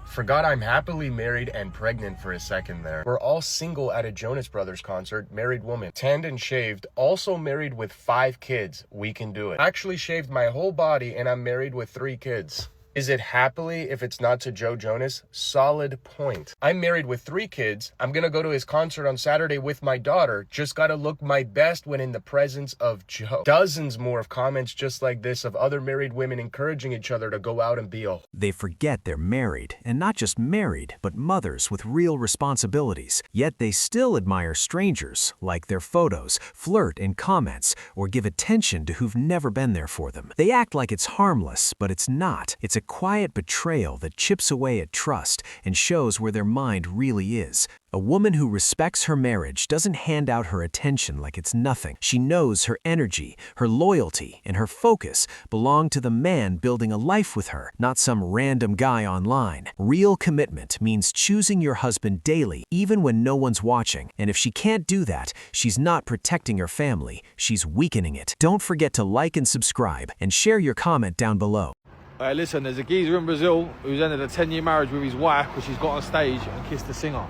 Forgot I'm happily married and pregnant for a second there. We're all single at a Jonas Brothers concert, married woman, tanned and shaved, also married with 5 kids. We can do it. Actually shaved my whole body and I'm married with 3 kids. Is it happily if it's not to Joe Jonas? Solid point. I'm married with 3 kids. I'm gonna go to his concert on Saturday with my daughter. Just gotta look my best when in the presence of Joe. Dozens more of comments just like this of other married women encouraging each other to go out and be a... They forget they're married, and not just married, but mothers with real responsibilities. Yet they still admire strangers, like their photos, flirt in comments, or give attention to who've never been there for them. They act like it's harmless, but it's not. It's a quiet betrayal that chips away at trust and shows where their mind really is. A woman who respects her marriage doesn't hand out her attention like it's nothing. She knows her energy, her loyalty, and her focus belong to the man building a life with her, not some random guy online. Real commitment means choosing your husband daily, even when no one's watching. And if she can't do that, she's not protecting her family, she's weakening it. Don't forget to like and subscribe, and share your comment down below. Listen, there's a geezer in Brazil who's ended a 10-year marriage with his wife because she's got on stage and kissed the singer.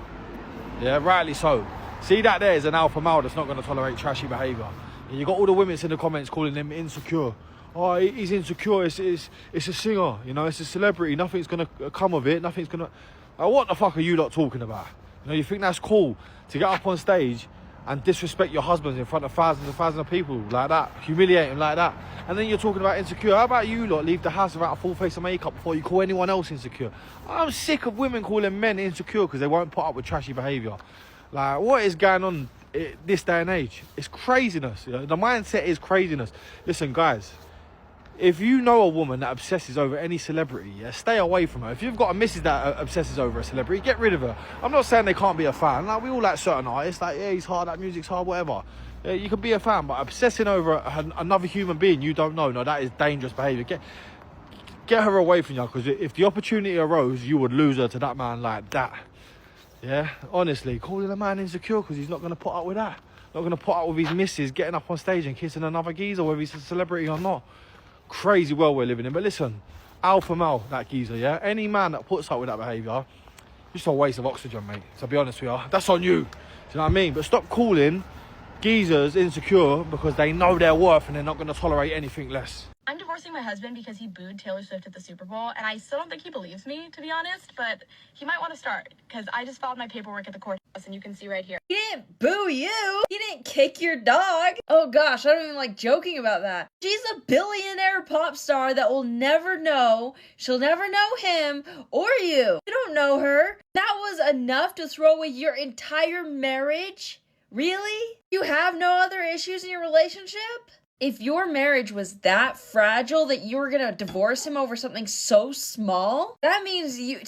Yeah, rightly so. See, that there is an alpha male that's not going to tolerate trashy behaviour. And you got all the women in the comments calling him insecure. Oh, he's insecure, it's a singer, you know, it's a celebrity, nothing's going to come of it, nothing's going to... what the fuck are you lot talking about? You know, you think that's cool to get up on stage and disrespect your husbands in front of thousands and thousands of people like that, humiliate him like that, and then you're talking about insecure. How about you lot leave the house without a full face of makeup before you call anyone else insecure? I'm sick of women calling men insecure because they won't put up with trashy behaviour. Like, what is going on this day and age? It's craziness. You know? The mindset is craziness. Listen, guys, if you know a woman that obsesses over any celebrity, yeah, stay away from her. If you've got a missus that obsesses over a celebrity, get rid of her. I'm not saying they can't be a fan. Like, we all like certain artists. Like, yeah, he's hard, that music's hard, whatever. Yeah, you can be a fan, but obsessing over another human being you don't know, no, that is dangerous behaviour. Get her away from you, because if the opportunity arose, you would lose her to that man like that. Yeah, honestly, calling a man insecure because he's not going to put up with that. Not going to put up with his missus getting up on stage and kissing another geezer, whether he's a celebrity or not. Crazy world we're living in. But listen, alpha male, that geezer, yeah? Any man that puts up with that behaviour, just a waste of oxygen, mate. To be honest with you, that's on you. Do you know what I mean? But stop calling geezers insecure because they know their worth and they're not going to tolerate anything less. I'm divorcing my husband because he booed Taylor Swift at the Super Bowl, and I still don't think he believes me, to be honest, but he might want to start, because I just filed my paperwork at the courthouse, and you can see right here. He didn't boo you. He didn't kick your dog. Oh gosh, I don't even like joking about that. She's a billionaire pop star that will never know. She'll never know him or you. You don't know her. That was enough to throw away your entire marriage? Really? You have no other issues in your relationship? If your marriage was that fragile that you were gonna divorce him over something so small, that means you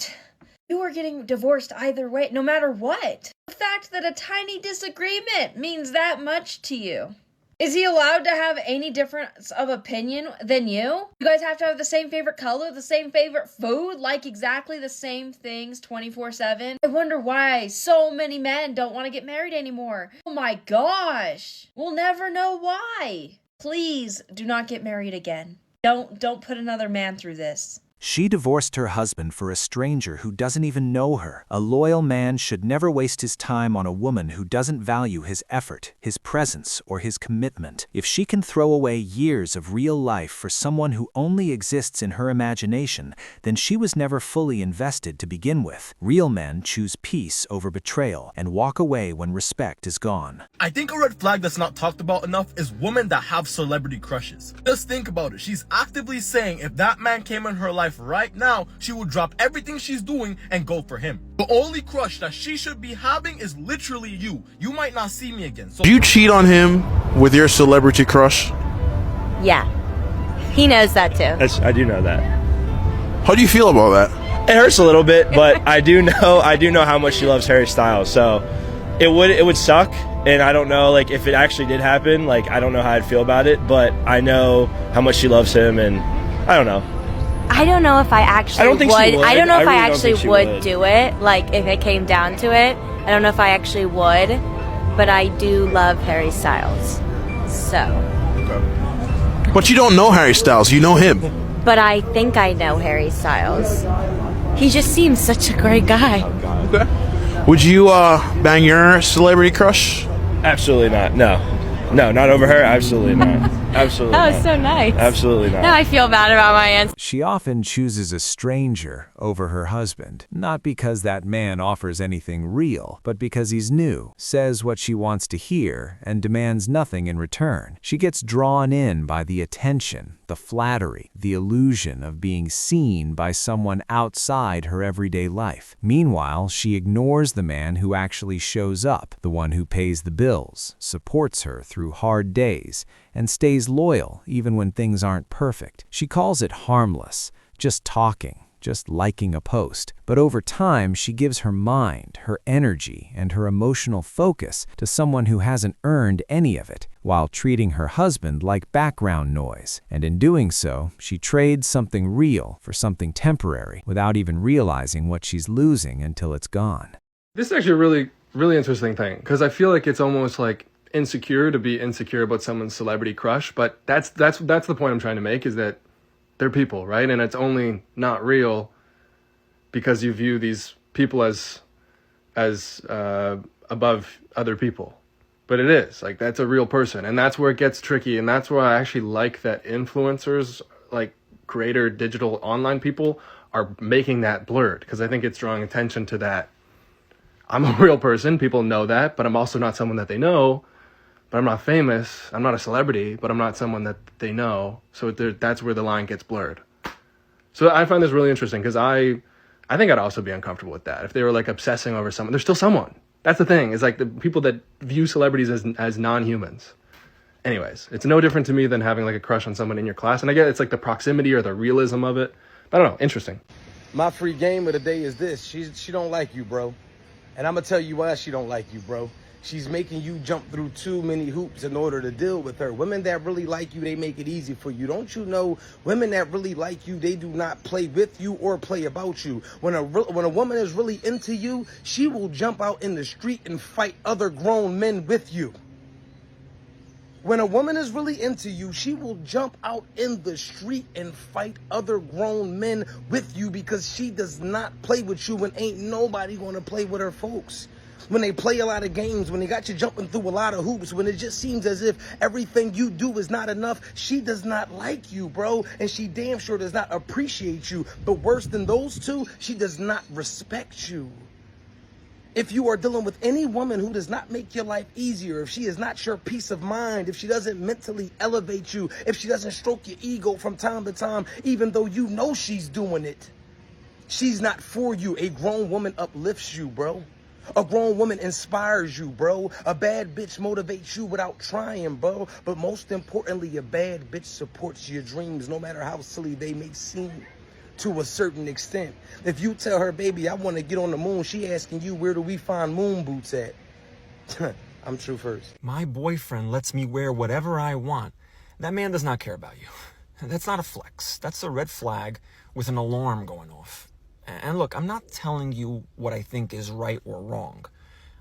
are getting divorced either way, no matter what. The fact that a tiny disagreement means that much to you. Is he allowed to have any difference of opinion than you? You guys have to have the same favorite color, the same favorite food, like exactly the same things 24/7. I wonder why so many men don't want to get married anymore. Oh my gosh. We'll never know why. Please do not get married again. Don't put another man through this. She divorced her husband for a stranger who doesn't even know her. A loyal man should never waste his time on a woman who doesn't value his effort, his presence, or his commitment. If she can throw away years of real life for someone who only exists in her imagination, then she was never fully invested to begin with. Real men choose peace over betrayal and walk away when respect is gone. I think a red flag that's not talked about enough is women that have celebrity crushes. Just think about it. She's actively saying if that man came in her life right now, she would drop everything she's doing and go for him. The only crush that she should be having is literally you. You might not see me again. So do you cheat on him with your celebrity crush? Yeah. He knows that too. I do know that. How do you feel about that? It hurts a little bit, but I do know how much she loves Harry Styles. So it would suck, and I don't know, like, if it actually did happen, like, I don't know how I'd feel about it, but I know how much she loves him, and I don't know. I don't know if I actually would. I don't know if I actually would do it. Like, if it came down to it, I don't know if I actually would. But I do love Harry Styles. So. But you don't know Harry Styles. You know him. But I think I know Harry Styles. He just seems such a great guy. Okay. Would you bang your celebrity crush? Absolutely not. No, not over her. Absolutely not. Absolutely That was not. so nice. Absolutely not. Now I feel bad about my answer. She often chooses a stranger over her husband, not because that man offers anything real, but because he's new, says what she wants to hear, and demands nothing in return. She gets drawn in by the attention, the flattery, the illusion of being seen by someone outside her everyday life. Meanwhile, she ignores the man who actually shows up, the one who pays the bills, supports her through hard days, and stays loyal even when things aren't perfect. She calls it harmless, just talking, just liking a post. But over time, she gives her mind, her energy, and her emotional focus to someone who hasn't earned any of it, while treating her husband like background noise. And in doing so, she trades something real for something temporary without even realizing what she's losing until it's gone. This is actually a really, really interesting thing, because I feel like it's almost like insecure to be insecure about someone's celebrity crush, but that's the point I'm trying to make, is that they're people, right? And it's only not real because you view these people as above other people. But it is, like, that's a real person, and that's where it gets tricky, and that's where I actually like that influencers, like creator digital online people, are making that blurred, because I think it's drawing attention to that. I'm a real person, people know that, but I'm also not someone that they know. But I'm not famous, I'm not a celebrity, but I'm not someone that they know. So that's where the line gets blurred. So I find this really interesting, because I think I'd also be uncomfortable with that. If they were like obsessing over someone, they're still someone. That's the thing, is like the people that view celebrities as non-humans. Anyways, it's no different to me than having like a crush on someone in your class. And I get it's like the proximity or the realism of it. But I don't know, interesting. My free game of the day is this. She don't like you, bro. And I'm going to tell you why she don't like you, bro. She's making you jump through too many hoops in order to deal with her. Women that really like you, they make it easy for you. Don't you know, women that really like you, they do not play with you or play about you. When a woman is really into you, she will jump out in the street and fight other grown men with you. When a woman is really into you, she will jump out in the street and fight other grown men with you, because she does not play with you, and ain't nobody going to play with her folks. When they play a lot of games, when they got you jumping through a lot of hoops, when it just seems as if everything you do is not enough, she does not like you, bro. And she damn sure does not appreciate you. But worse than those two, she does not respect you. If you are dealing with any woman who does not make your life easier, if she is not your peace of mind, if she doesn't mentally elevate you, if she doesn't stroke your ego from time to time, even though you know she's doing it, she's not for you. A grown woman uplifts you, bro. A grown woman inspires you, bro. A bad bitch motivates you without trying, bro. But most importantly, a bad bitch supports your dreams, no matter how silly they may seem, to a certain extent. If you tell her, baby, I want to get on the moon, she asking you, where do we find moon boots at? I'm true first. My boyfriend lets me wear whatever I want. That man does not care about you. That's not a flex. That's a red flag with an alarm going off. And look, I'm not telling you what I think is right or wrong.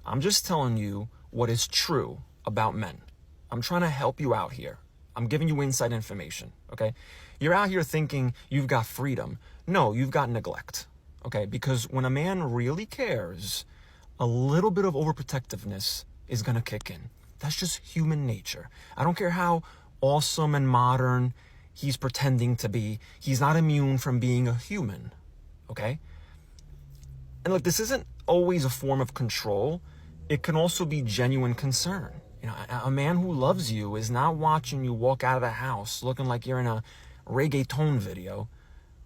I'm just telling you what is true about men. I'm trying to help you out here. I'm giving you inside information, okay? You're out here thinking you've got freedom. No, you've got neglect, okay? Because when a man really cares, a little bit of overprotectiveness is gonna kick in. That's just human nature. I don't care how awesome and modern he's pretending to be. He's not immune from being a human. Okay? And look, this isn't always a form of control. It can also be genuine concern. You know, a man who loves you is not watching you walk out of the house looking like you're in a reggaeton video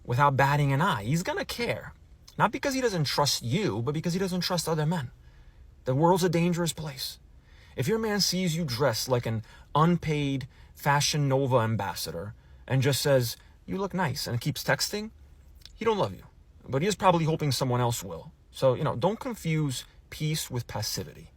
without batting an eye. He's gonna care. Not because he doesn't trust you, but because he doesn't trust other men. The world's a dangerous place. If your man sees you dressed like an unpaid Fashion Nova ambassador and just says, you look nice, and keeps texting, he don't love you. But he is probably hoping someone else will. So, don't confuse peace with passivity,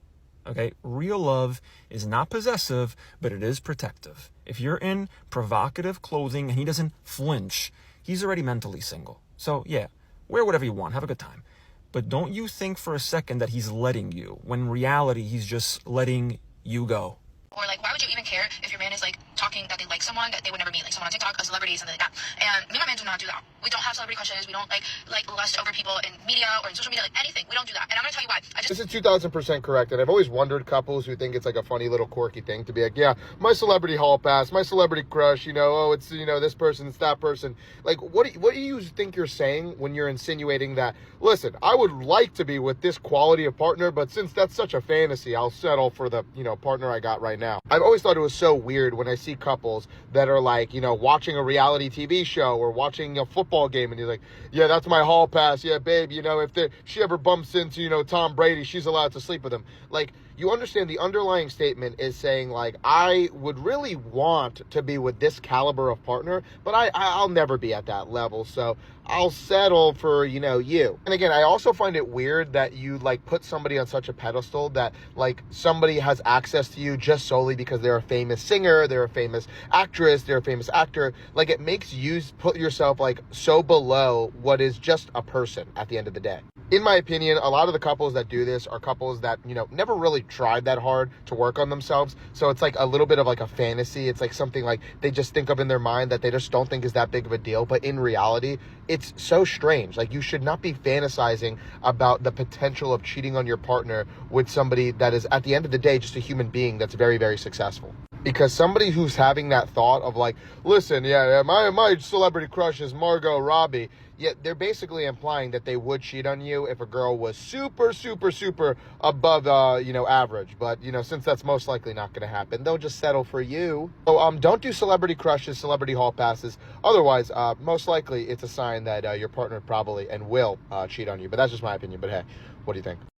okay? Real love is not possessive, but it is protective. If you're in provocative clothing and he doesn't flinch, he's already mentally single. So, yeah, wear whatever you want, have a good time. But don't you think for a second that he's letting you, when in reality, he's just letting you go. Or like, why would you even care if your man is like talking that they like someone that they would never meet, like someone on TikTok, a celebrity, something like that. And me and my man do not do that. We don't have celebrity crushes. We don't like lust over people in media or in social media, like anything. We don't do that. And I'm gonna tell you why. This is 2000% correct, and I've always wondered couples who think it's like a funny little quirky thing to be like, yeah, my celebrity hall pass, my celebrity crush, you know, oh, it's, you know, this person, it's that person. Like, what do you think you're saying when you're insinuating that, listen, I would like to be with this quality of partner, but since that's such a fantasy, I'll settle for the, you know, partner I got right now. I've always thought it was so weird when I see couples that are like, you know, watching a reality TV show or watching a football game, and you're like, yeah, that's my hall pass, yeah, babe, you know, if she ever bumps into, you know, Tom Brady, she's allowed to sleep with him. Like, you understand the underlying statement is saying, like, I would really want to be with this caliber of partner, but I'll never be at that level, so I'll settle for, you know, you. And again, I also find it weird that you, like, put somebody on such a pedestal that, like, somebody has access to you just solely because they're a famous singer, they're a famous actress, they're a famous actor. Like, it makes you put yourself, like, so below what is just a person at the end of the day. In my opinion, a lot of the couples that do this are couples that, you know, never really tried that hard to work on themselves. So it's like a little bit of like a fantasy. It's like something like they just think of in their mind that they just don't think is that big of a deal. But in reality, it's so strange. Like, you should not be fantasizing about the potential of cheating on your partner with somebody that is, at the end of the day, just a human being that's very, very successful. Because somebody who's having that thought of like, listen, yeah, my celebrity crush is Margot Robbie, yet they're basically implying that they would cheat on you if a girl was super, super, super above, you know, average. But, you know, since that's most likely not going to happen, they'll just settle for you. So, don't do celebrity crushes, celebrity hall passes. Otherwise, most likely it's a sign that your partner probably and will cheat on you. But that's just my opinion. But hey, what do you think?